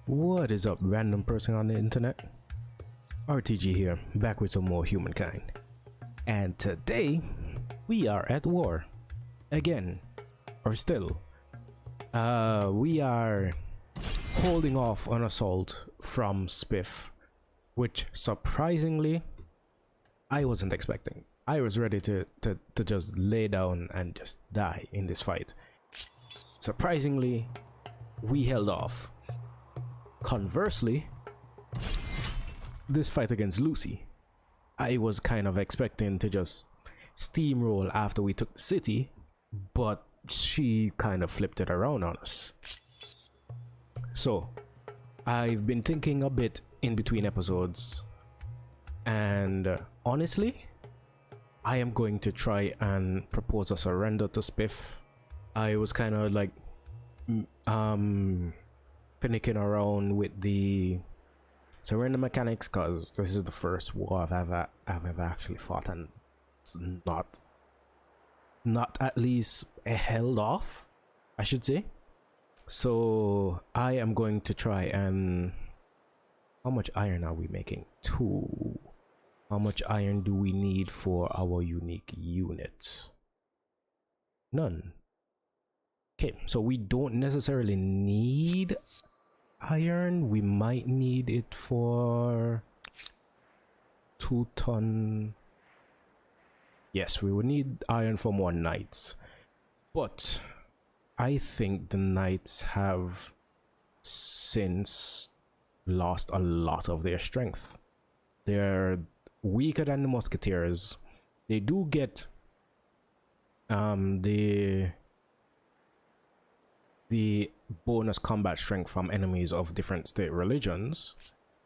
What is up, random person on the internet? RTG here, back with some more Humankind. And today, we are at war. Again. Or still. We are holding off an assault from Spiff, which surprisingly, I wasn't expecting. I was ready to just lay down and just die in this fight. Surprisingly, we held off. Conversely, this fight against Lucy, I was kind of expecting to just steamroll after we took the city, but she kind of flipped it around on us. So, I've been thinking a bit in between episodes, and honestly, I am going to try and propose a surrender to Spiff. I was kind of like finicking around with the surrender mechanics because this is the first war I've ever actually fought, and it's not at least held off, I should say. So I am going to try and... How much iron are we making? 2. How much iron do we need for our unique units? None. Okay, so we don't necessarily need iron. We might need it for 2 ton. Yes, we would need iron for more knights, but I think the knights have since lost a lot of their strength. They're weaker than the musketeers. They do get the bonus combat strength from enemies of different state religions,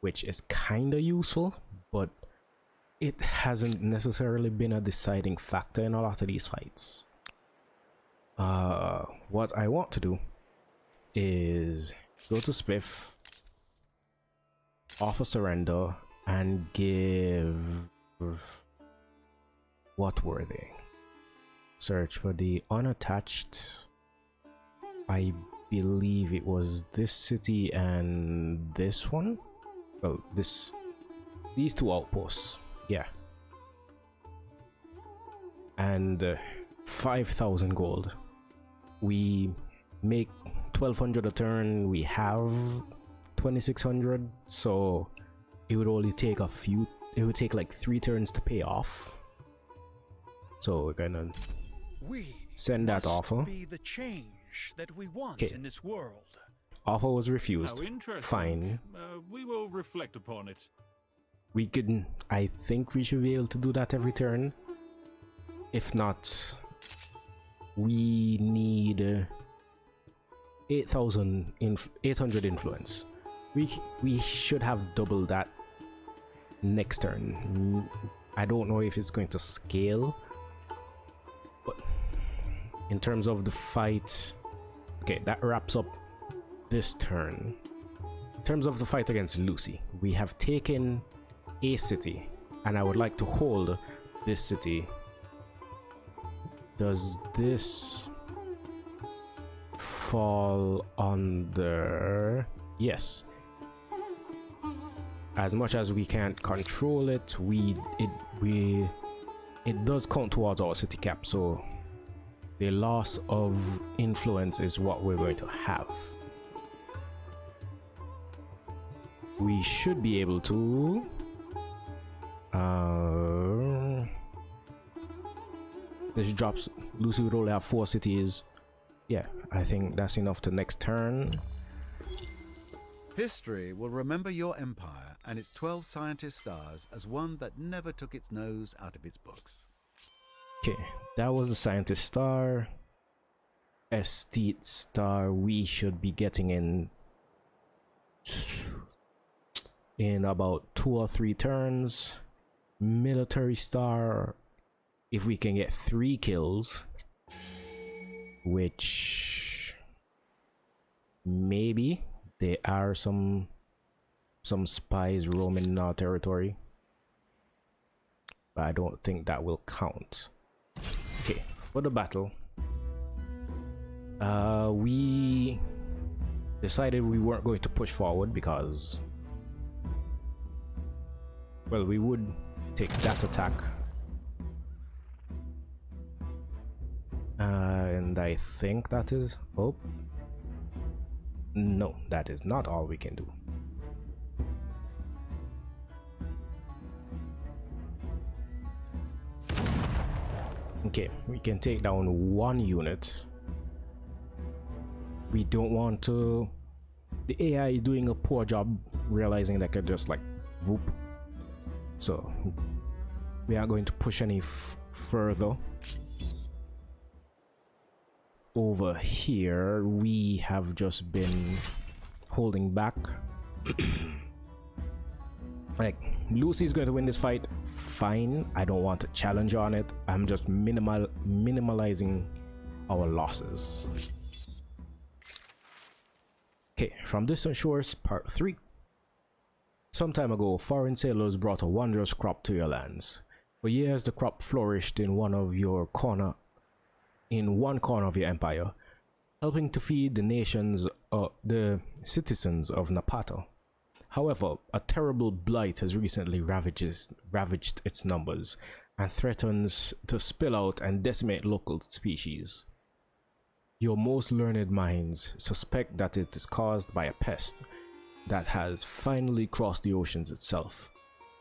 which is kind of useful, but it hasn't necessarily been a deciding factor in a lot of these fights. What I want to do is go to Spiff, offer surrender, and give... What were they? Search for the unattached. I believe it was this city and this one. Well, these 2 outposts. Yeah. And 5,000 gold. We make 1,200 a turn. We have 2,600. So it would only take it would take like 3 turns to pay off. So we're gonna send that offer. Be the change that we want in this world. Offer was refused. Fine. We will reflect upon it. We can... I think we should be able to do that every turn. If not, we need 800 influence. We should have double that next turn. I don't know if it's going to scale, but in terms of the fight, okay, that wraps up this turn. In terms of the fight against Lucy, we have taken a city, and I would like to hold this city. Does this fall under... Yes. As much as we can't control it, it does count towards our city cap, so the loss of influence is what we're going to have. We should be able to... this drops... Lucy would only have 4 cities. Yeah, I think that's enough to next turn. History will remember your empire and its 12 scientist stars as one that never took its nose out of its books. Okay, that was the scientist star. Estate star we should be getting in about 2 or 3 turns. Military star, if we can get 3 kills, which maybe there are some spies roaming in our territory, but I don't think that will count. Okay, for the battle, we decided we weren't going to push forward because, well, we would take that attack. And I think that is... Oh. No, that is not all we can do. Okay, we can take down one unit. We don't want to... The AI is doing a poor job realizing that could just like whoop. So we are going to push any further. Over here we have just been holding back. Like, Lucy's going to win this fight, fine. I don't want to challenge on it. I'm just minimalizing our losses. Okay, from distant shores, part 3. Some time ago, foreign sailors brought a wondrous crop to your lands. For years, the crop flourished in one corner of your empire, helping to feed the citizens of Napata. However, a terrible blight has recently ravaged its numbers and threatens to spill out and decimate local species. Your most learned minds suspect that it is caused by a pest that has finally crossed the oceans itself,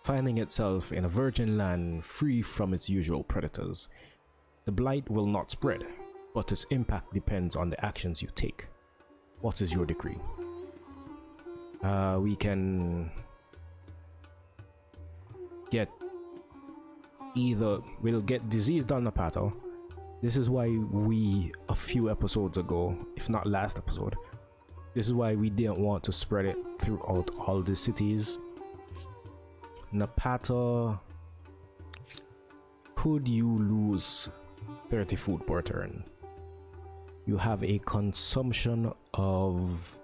finding itself in a virgin land free from its usual predators. The blight will not spread, but its impact depends on the actions you take. What is your decree? We can get we'll get diseased on Napata. This is why we, a few episodes ago, if not last episode, this is why we didn't want to spread it throughout all the cities. Napata, could you lose 30 food per turn? You have a consumption of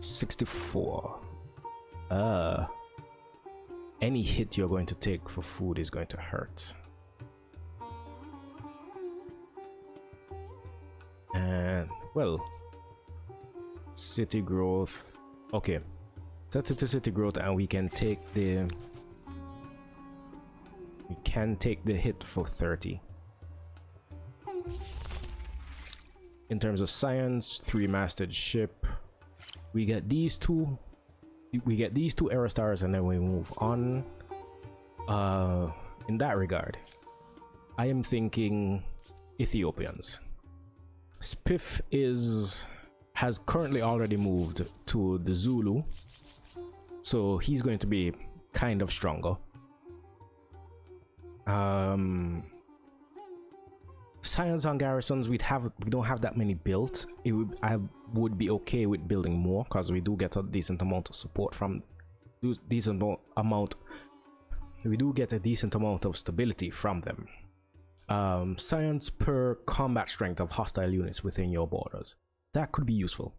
64. Any hit you're going to take for food is going to hurt. And, well, city growth. Okay, set it to city growth and we can take the hit for 30. In terms of science, 3-masted ship. We get these two error stars and then we move on. In that regard, I am thinking Ethiopians. Spiff has currently already moved to the Zulu, so he's going to be kind of stronger. Science on garrisons, we don't have that many built. I would be okay with building more because we do get a decent amount of support from we do get a decent amount of stability from them. Science per combat strength of hostile units within your borders. That could be useful.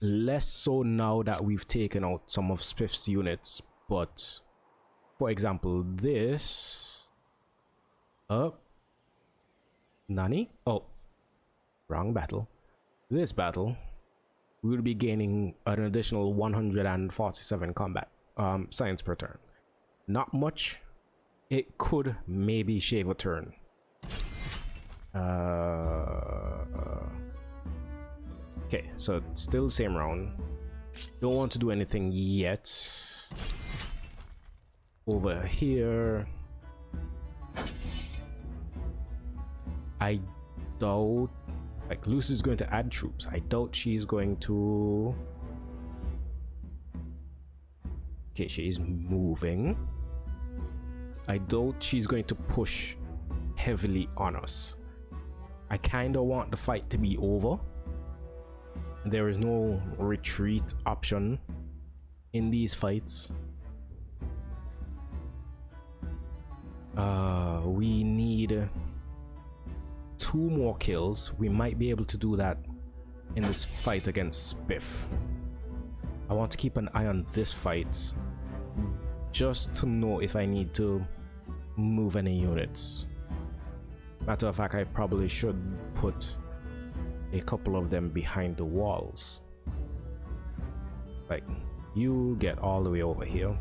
Less so now that we've taken out some of Spiff's units, but for example, this Nani? Oh, wrong battle. This battle, we will be gaining an additional 147 combat science per turn. Not much. It could maybe shave a turn. Okay, so still same round. Don't want to do anything yet. Over here, I doubt, like, Lucy's going to add troops. I doubt she's going to. Okay, she is moving. I doubt she's going to push heavily on us. I kind of want the fight to be over. There is no retreat option in these fights. We need 2 more kills. We might be able to do that in this fight against Spiff. I want to keep an eye on this fight just to know if I need to move any units. Matter of fact, I probably should put a couple of them behind the walls. Like, you get all the way over here.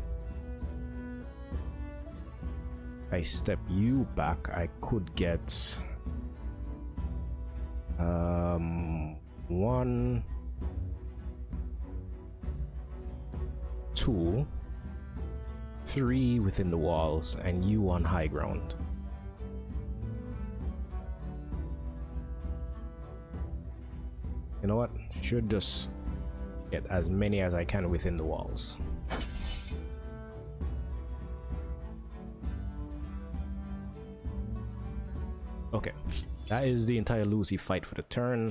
I step you back, I could get 1, 2, 3 within the walls, and you on high ground. You know what? Should just get as many as I can within the walls. Okay, that is the entire Lucy fight for the turn.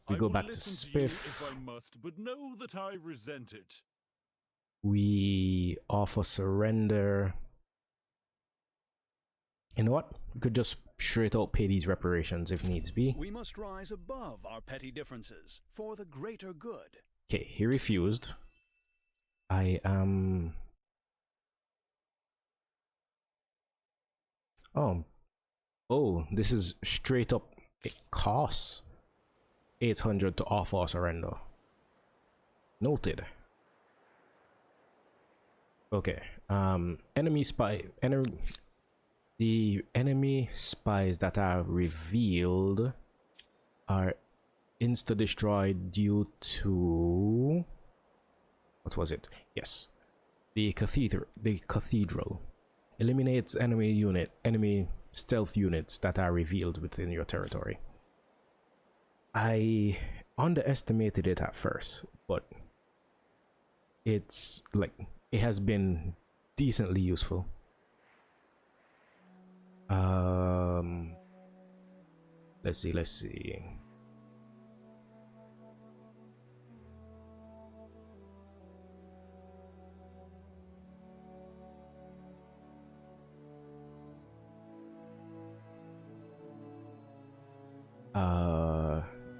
We go back to Spiff. I must, but know that I resent it. We offer surrender. You know what? We could just straight out pay these reparations if needs be. We must rise above our petty differences for the greater good. Okay, he refused. I am... Oh, this is straight up. It costs 800 to offer surrender. Noted. Okay. Enemy spy. The enemy spies that are revealed are insta destroyed due to, what was it? Yes, the cathedral eliminates enemy stealth units that are revealed within your territory. I underestimated it at first, but it's like, it has been decently useful. Let's see.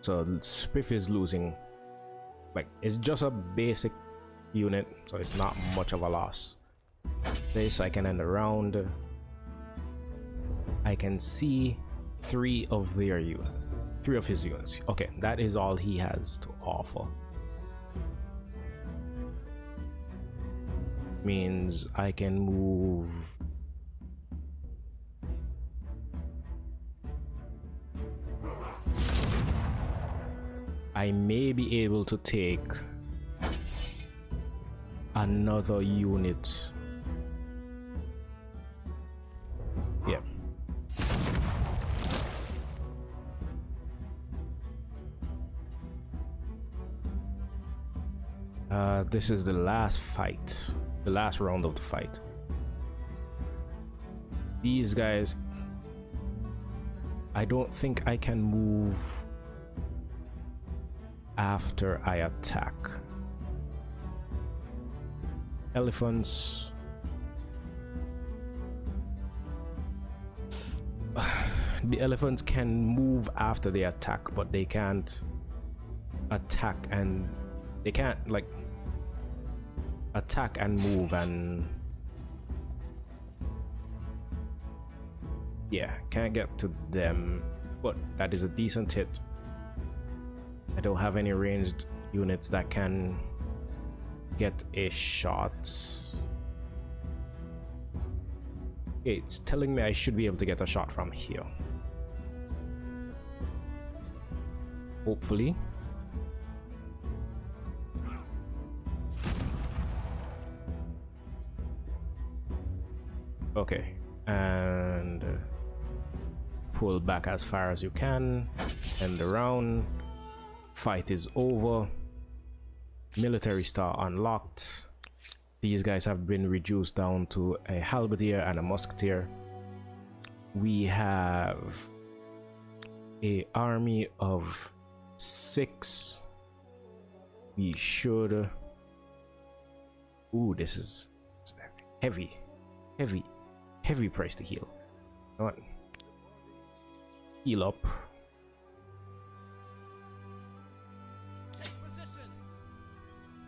So Spiff is losing, like, it's just a basic unit, so it's not much of a loss. This I can end the round. I can see 3 of his units. Okay, that is all he has to offer. Means I can move I may be able to take another unit. Yeah. This is the last fight, the last round of the fight. These guys, I don't think I can move after I attack. Elephants. The elephants can move after they attack, but they can't attack, and they can't like attack and move, and yeah, can't get to them, but that is a decent hit. I don't have any ranged units that can get a shot. It's telling me I should be able to get a shot from here. Hopefully. Okay, and pull back as far as you can. End the round. Fight is over. Military star unlocked. These guys have been reduced down to a halberdier and a musketeer. We have a army of 6. We should... Ooh, this is heavy price to heal. Come on. Heal up.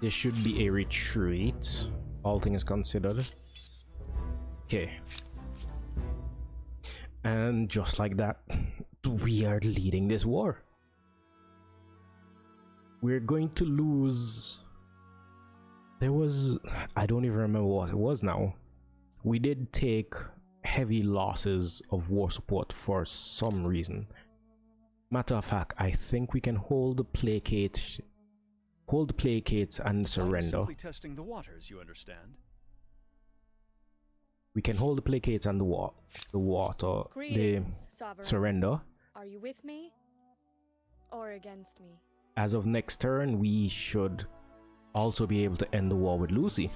There should be a retreat, all things considered. Okay. And just like that, we are leading this war. We're going to lose there was, I don't even remember what it was now. We did take heavy losses of war support for some reason. Matter of fact, I think we can hold the placates and surrender. I'm simply testing the waters, you understand? We can hold the placates and the water, Greetings, the Sovereign. surrender. Are you with me or against me? As of next turn, we should also be able to end the war with Lucy.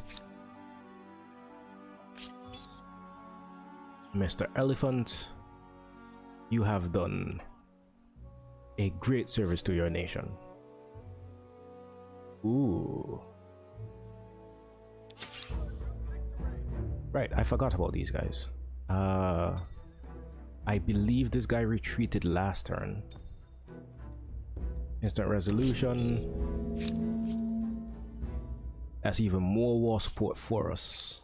Mr. Elephant, you have done a great service to your nation. Ooh. Right, I forgot about these guys. I believe this guy retreated last turn. Instant resolution. That's even more war support for us.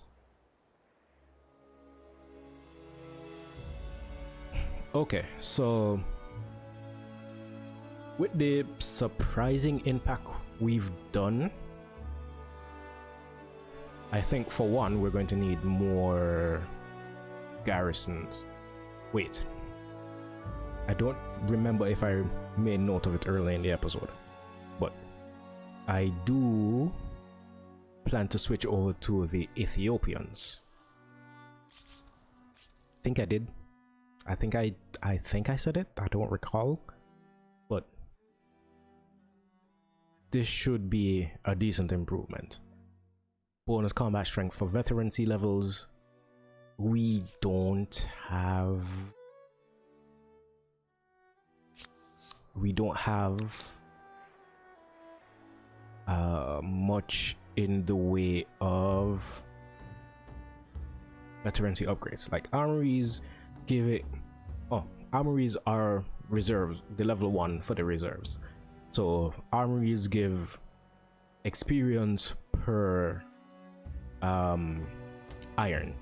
Okay, so with the surprising impact we've done, I think for one we're going to need more garrisons. Wait, I don't remember if I made note of it early in the episode, but I do plan to switch over to the Ethiopians. I think I did. I think I said it. I don't recall, but this should be a decent improvement. Bonus combat strength for veterancy levels. We don't have much in the way of veterancy upgrades. Like armories give it, armories are reserves, the level 1 for the reserves. So armories give experience per iron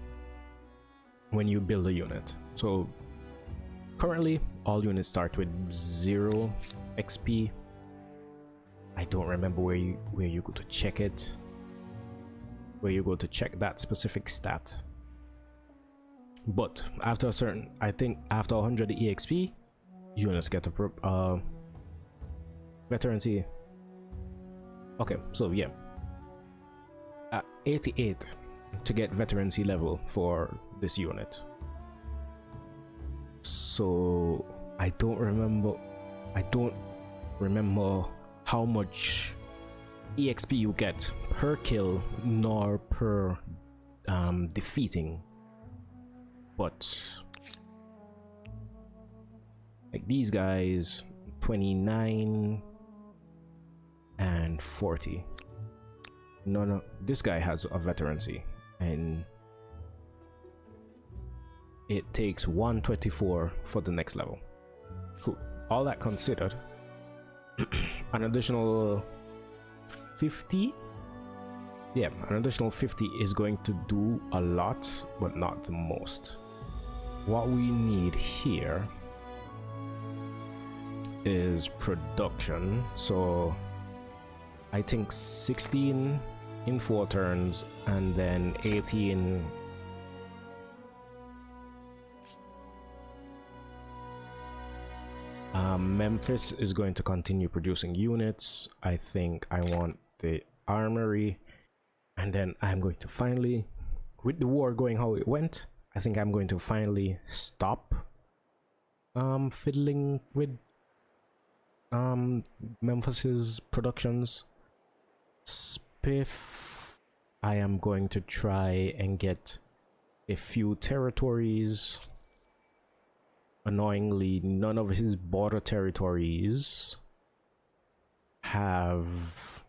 when you build a unit. So currently all units start with 0 XP. I don't remember where you go to check it, where you go to check that specific stat. But after a certain, I think after 100 EXP, units get a veterancy. Okay, so yeah, 88 to get veterancy level for this unit. So I don't remember how much EXP you get per kill nor per defeating, but like these guys, 29 and 40. No, this guy has a veterancy and it takes 124 for the next level. Cool. All that considered, an additional 50, yeah, an additional 50 is going to do a lot, but not the most. What we need here is production. So I think 16 in 4 turns and then 18 Memphis is going to continue producing units. I think I want the armory, and then I'm going to finally, with the war going how it went, I think I'm going to finally stop fiddling with Memphis's productions. Spiff, I am going to try and get a few territories. Annoyingly, none of his border territories have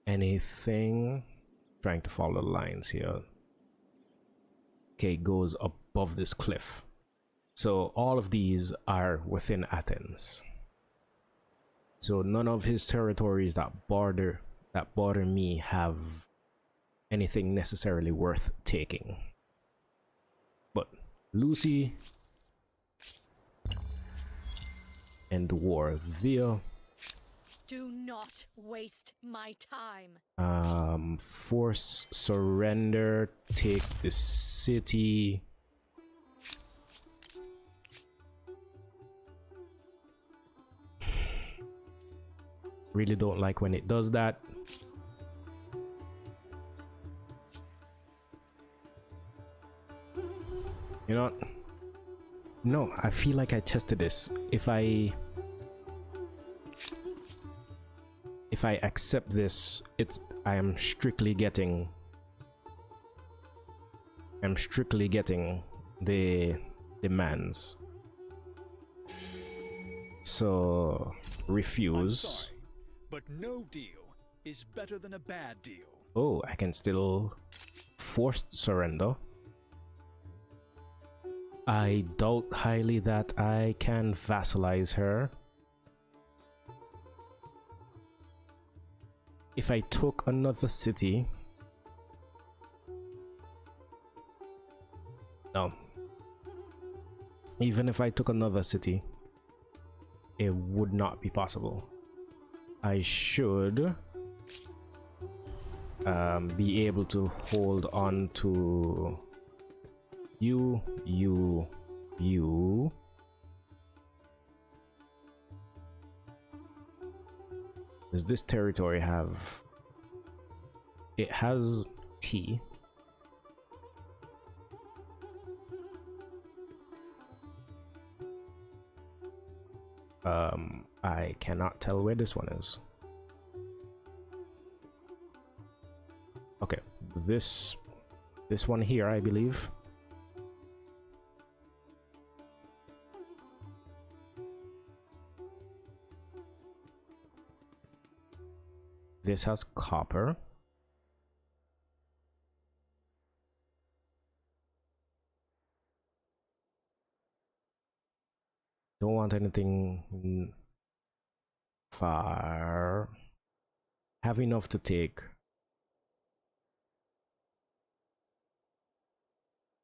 anything. Trying to follow the lines here. Okay, goes above this cliff. So all of these are within Athens. So none of his territories that border me have anything necessarily worth taking. But Lucy and the war there. Do not waste my time. Force surrender, take the city. Really don't like when it does that. You know what? No, I feel like I tested this. If I accept this, I am strictly getting the demands. So refuse. I'm sorry, but no deal is better than a bad deal. Oh, I can still forced surrender. I doubt highly that I can vassalize her. If I took another city... No. Even if I took another city, it would not be possible. I should be able to hold on to you. Does this territory have... It has tea. I cannot tell where this one is. Okay, this one here, I believe. This has copper. Don't want anything far. Have enough to take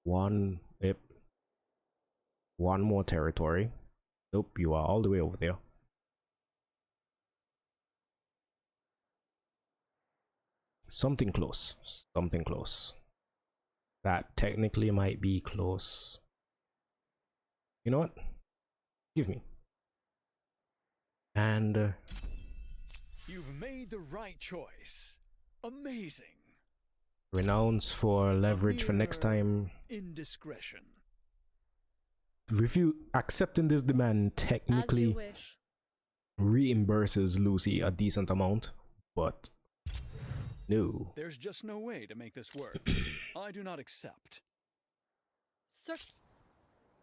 one more territory. Nope, you are all the way over there. Something close. Something close. That technically might be close. You know what? Give me. And You've made the right choice. Amazing. Renounce for leverage for next time. Indiscretion. Accepting this demand technically reimburses Lucy a decent amount, but no. There's just no way to make this work. I do not accept.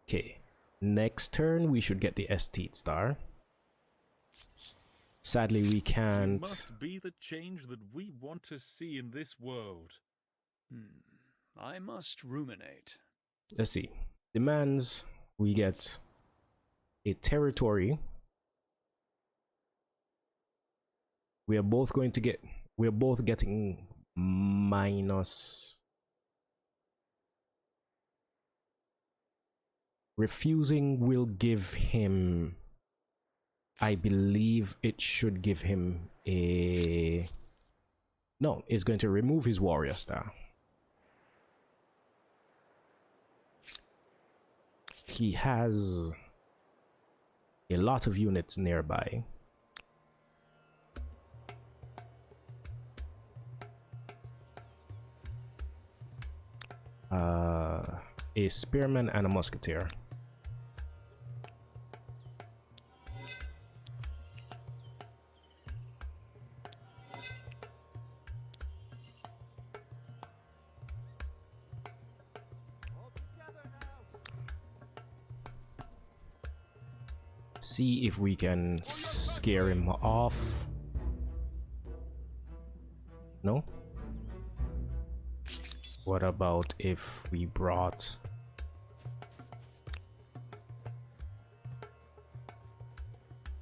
Okay. Next turn we should get the Estate Star. Sadly we can't. It must be the change that we want to see in this world. I must ruminate. Let's see. Demands, we get a territory. We are both getting minus. Refusing will give him, I believe it should give him a... No, it's going to remove his warrior star. He has a lot of units nearby. A spearman and a musketeer. See if we can scare him off. No? What about if we brought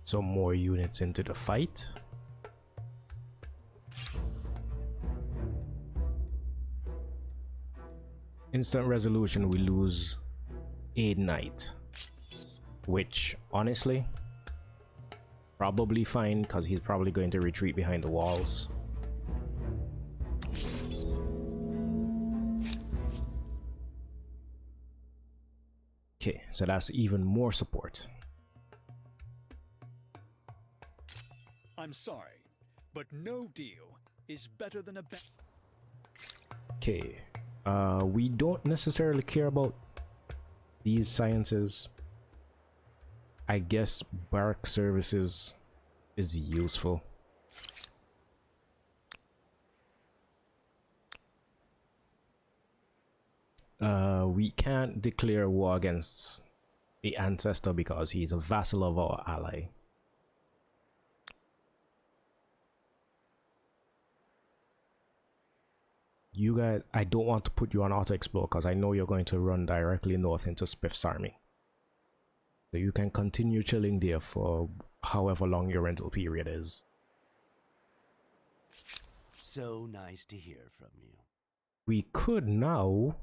some more units into the fight? Instant resolution, we lose a knight, which honestly probably fine because he's probably going to retreat behind the walls. Okay, so that's even more support. I'm sorry, but no deal is better than a Okay, we don't necessarily care about these sciences. I guess barrack services is useful. We can't declare war against the ancestor because he's a vassal of our ally. You guys, I don't want to put you on auto explore because I know you're going to run directly north into Spiff's army. So you can continue chilling there for however long your rental period is. So nice to hear from you. We could now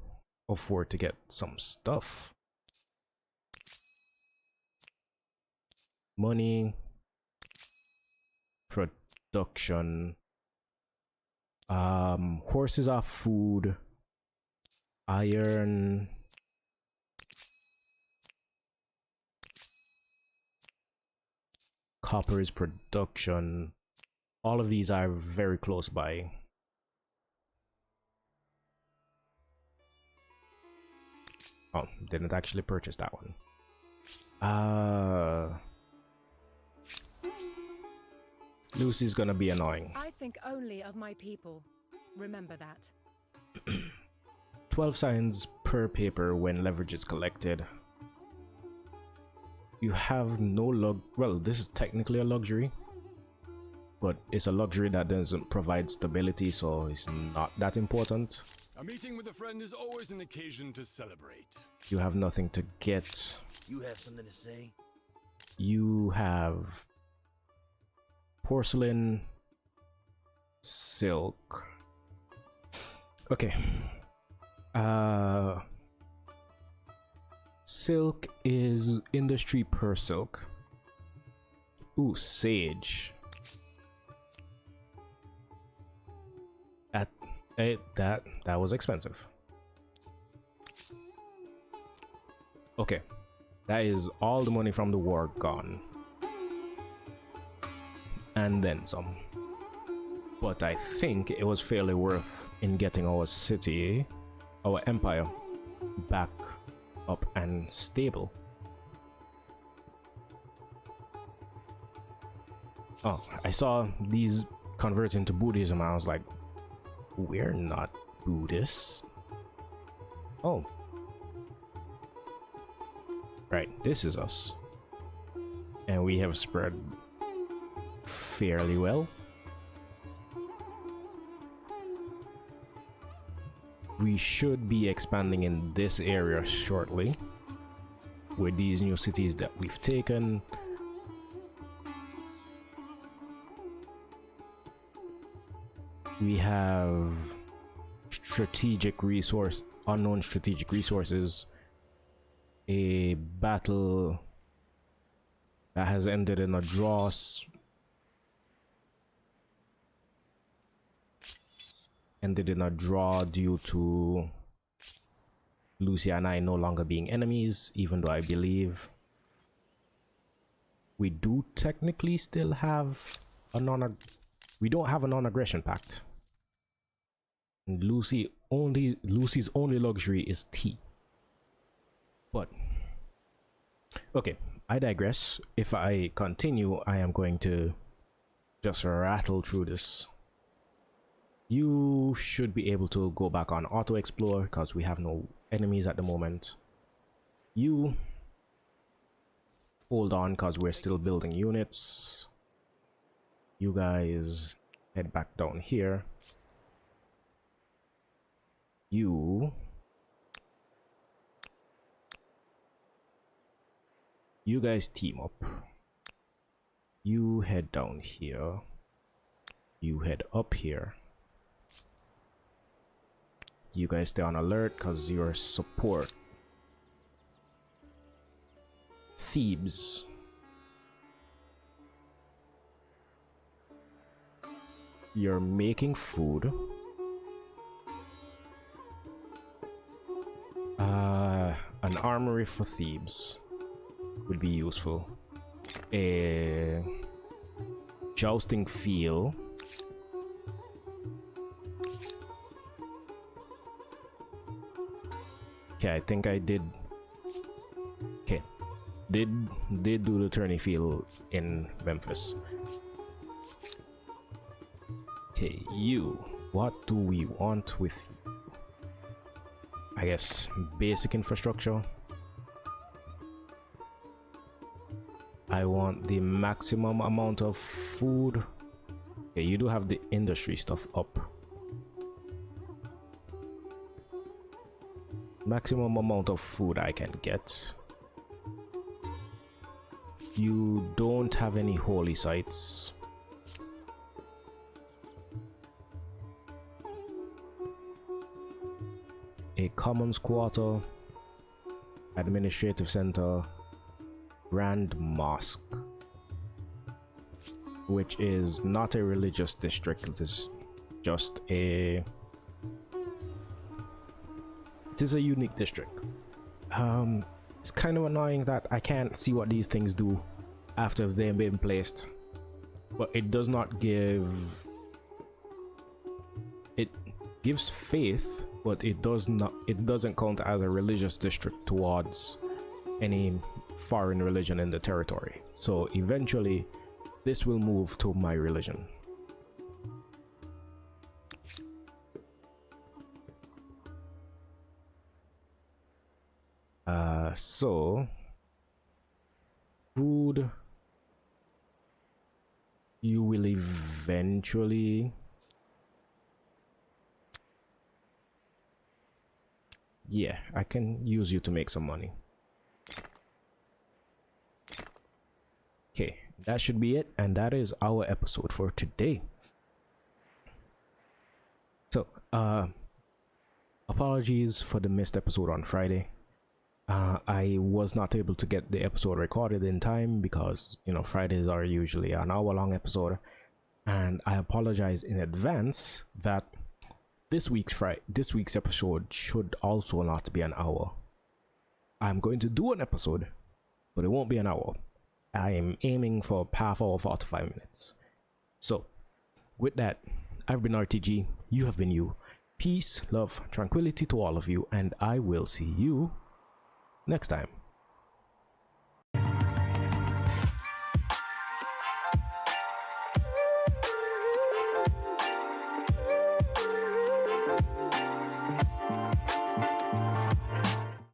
afford to get some stuff. Money, production, horses are food, iron, copper is production. All of these are very close by. Oh, didn't actually purchase that one. Lucy's gonna be annoying. I think only of my people. Remember that. 12 signs per paper when leverage is collected. You have no well, this is technically a luxury, but it's a luxury that doesn't provide stability, so it's not that important. A meeting with a friend is always an occasion to celebrate. You have nothing to get. You have something to say? You have porcelain, silk. Okay. Silk is industry per silk. Ooh, sage. That was expensive. Okay, that is all the money from the war gone, and then some. But I think it was fairly worth in getting our city, our empire, back up and stable. Oh, I saw these convert into Buddhism. I was like, we're not Buddhists. Oh. Right, this is us. And we have spread fairly well. We should be expanding in this area shortly with these new cities that we've taken. We have unknown strategic resources. A battle that has ended in a draw. Ended in a draw due to Lucy and I no longer being enemies, even though I believe we do technically still have a we don't have a non-aggression pact. And Lucy's only luxury is tea. But okay, I digress. If I continue, I am going to just rattle through this. You should be able to go back on auto explore because we have no enemies at the moment. You hold on because we're still building units. You guys head back down here. You guys team up. You head down here. You head up here. You guys stay on alert because your support. Thebes. you're making food. An armory for thieves would be useful. A jousting field. Okay, I think I did. Okay, did do the tourney field in Memphis. Okay, you. What do we want with you? I guess basic infrastructure. I want the maximum amount of food. Okay, you do have the industry stuff up. Maximum amount of food I can get. You don't have any holy sites. A commons quarter, administrative center, Grand Mosque, which is not a religious district. It is just a unique district. It's kind of annoying that I can't see what these things do after they've been placed, but it does not give. It gives faith, but it doesn't count as a religious district towards any foreign religion in the territory. So eventually this will move to my religion. So food, you will eventually, yeah, I can use you to make some money. Okay, that should be it, and that is our episode for today. So apologies for the missed episode on Friday. I was not able to get the episode recorded in time because, you know, Fridays are usually an hour-long episode, and I apologize in advance that this week's episode should also not be an hour. I'm going to do an episode, but it won't be an hour. I am aiming for half hour, 45 minutes. So, with that, I've been RTG, you have been you. Peace, love, tranquility to all of you, and I will see you next time.